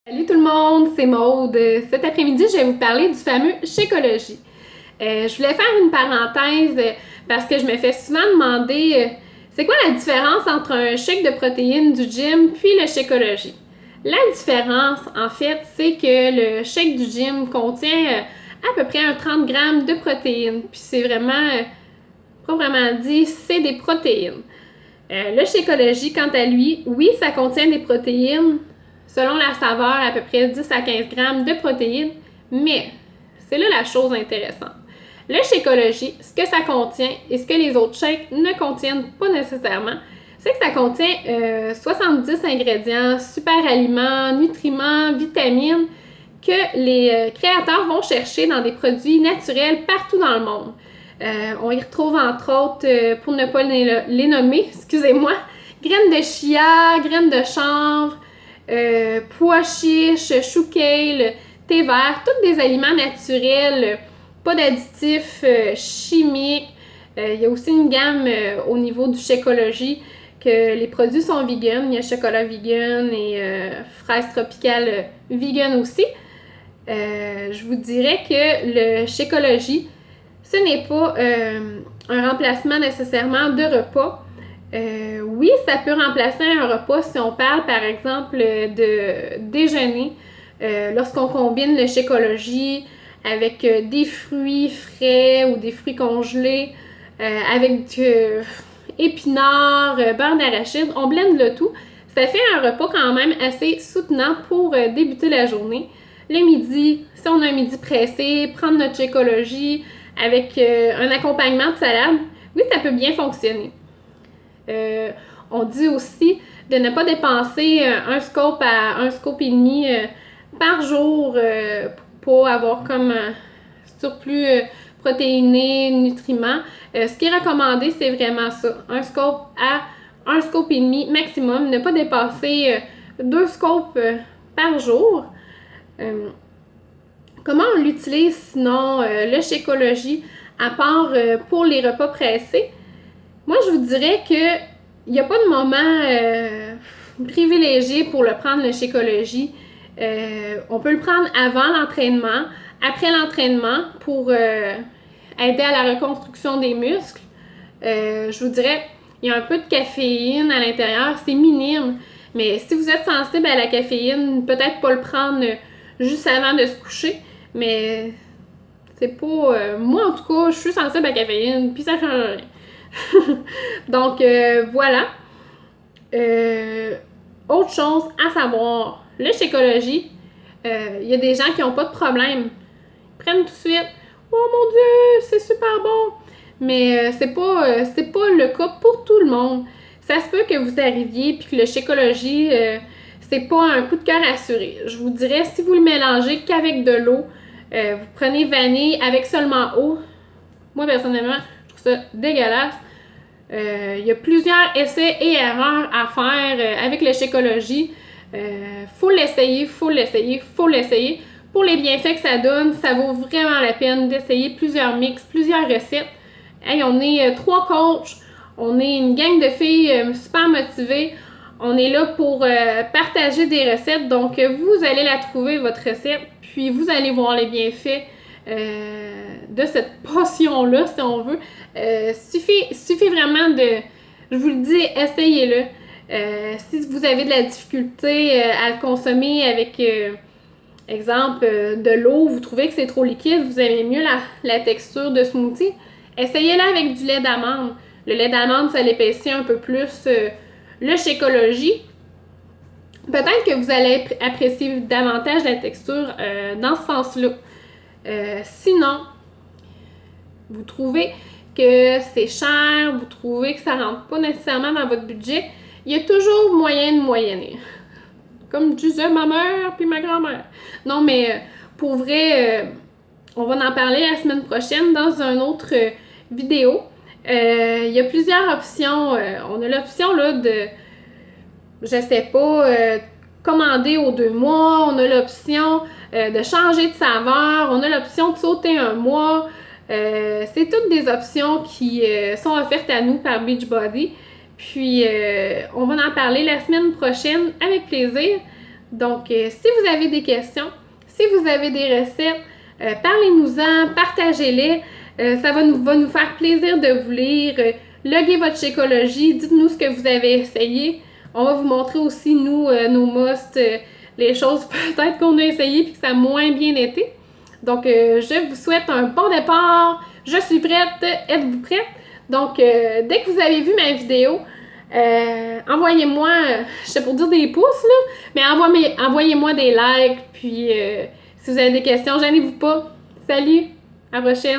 Salut tout le monde, c'est Maude. Cet après-midi, je vais vous parler du fameux Shakeology. Je voulais faire une parenthèse parce que je me fais souvent demander c'est quoi la différence entre un shake de protéines du gym puis le Shakeology. La différence, en fait, c'est que le shake du gym contient à peu près 30 grammes de protéines. Puis c'est vraiment, proprement dit, c'est des protéines. Le Shakeology, quant à lui, oui, ça contient des protéines, selon la saveur, à peu près 10 à 15 grammes de protéines, mais c'est là la chose intéressante. Le Shakeology, ce que ça contient et ce que les autres shakes ne contiennent pas nécessairement, c'est que ça contient 70 ingrédients, super aliments, nutriments, vitamines que les créateurs vont chercher dans des produits naturels partout dans le monde. On y retrouve entre autres, pour ne pas les nommer, excusez-moi, graines de chia, graines de chanvre, pois chiches, chou kale, thé vert, tous des aliments naturels, pas d'additifs chimiques. Il y a aussi une gamme au niveau du Shakeology que les produits sont vegan. Il y a chocolat vegan et fraises tropicales vegan aussi. Je vous dirais que le Shakeology, ce n'est pas un remplacement nécessairement de repas. Oui, ça peut remplacer un repas si on parle par exemple de déjeuner. Lorsqu'on combine le Shakeology avec des fruits frais ou des fruits congelés, avec épinards, beurre d'arachide, on blende le tout. Ça fait un repas quand même assez soutenant pour débuter la journée. Le midi, si on a un midi pressé, prendre notre Shakeology avec un accompagnement de salade, oui, ça peut bien fonctionner. On dit aussi de ne pas dépenser un scoop à un scoop et demi par jour pour avoir comme un surplus protéiné, nutriments. Ce qui est recommandé, c'est vraiment ça. Un scoop à un scoop et demi maximum. Ne pas dépasser 2 scoops par jour. Comment on l'utilise sinon, le Shakeology, à part pour les repas pressés? Moi, je vous dirais que il n'y a pas de moment privilégié pour le prendre, le Shakeology. On peut le prendre avant l'entraînement, après l'entraînement pour aider à la reconstruction des muscles. Je vous dirais, il y a un peu de caféine à l'intérieur, c'est minime. Mais si vous êtes sensible à la caféine, peut-être pas le prendre juste avant de se coucher. Mais c'est pas... moi, en tout cas, je suis sensible à la caféine, puis ça change rien. Donc, voilà. Autre chose à savoir, le Shakeology, il y a des gens qui n'ont pas de problème. Ils prennent tout de suite. Oh mon Dieu, c'est super bon! Mais c'est pas le cas pour tout le monde. Ça se peut que vous arriviez puis que le Shakeology, c'est pas un coup de cœur assuré. Je vous dirais, si vous le mélangez qu'avec de l'eau, vous prenez vanille avec seulement eau. Moi, personnellement, je trouve ça dégueulasse. Il y a plusieurs essais et erreurs à faire avec le Shakeology. Faut l'essayer. Pour les bienfaits que ça donne, ça vaut vraiment la peine d'essayer plusieurs mix, plusieurs recettes. Hey, on est 3 coachs, on est une gang de filles super motivées. On est là pour partager des recettes. Donc, vous allez la trouver, votre recette, puis vous allez voir les bienfaits de cette potion-là, si on veut. Suffit vraiment de... Je vous le dis, essayez-le. Si vous avez de la difficulté à le consommer avec, exemple, de l'eau, vous trouvez que c'est trop liquide, vous aimez mieux la texture de smoothie, essayez-le avec du lait d'amande. Le lait d'amande, ça l'épaissit un peu plus le Shakeology. Peut-être que vous allez apprécier davantage la texture dans ce sens-là. Sinon, vous trouvez que c'est cher, vous trouvez que ça ne rentre pas nécessairement dans votre budget, il y a toujours moyen de moyenner. Comme disait ma mère puis ma grand-mère. Non, mais pour vrai, on va en parler la semaine prochaine dans une autre vidéo. Il y a plusieurs options. On a l'option là de, je sais pas, commander aux 2 mois. On a l'option de changer de saveur. On a l'option de sauter un mois. C'est toutes des options qui sont offertes à nous par Beachbody. Puis, on va en parler la semaine prochaine avec plaisir. Donc, si vous avez des questions, si vous avez des recettes, parlez-nous-en, partagez-les. Ça va nous faire plaisir de vous lire. Loguez votre Shakeology, dites-nous ce que vous avez essayé. On va vous montrer aussi, nous, nos musts, les choses peut-être qu'on a essayées et que ça a moins bien été. Donc, je vous souhaite un bon départ. Je suis prête. Êtes-vous prête? Donc, dès que vous avez vu ma vidéo, envoyez-moi, je sais pour dire des pouces, là, mais envoyez-moi des likes. Puis, si vous avez des questions, gênez-vous pas. Salut! À la prochaine!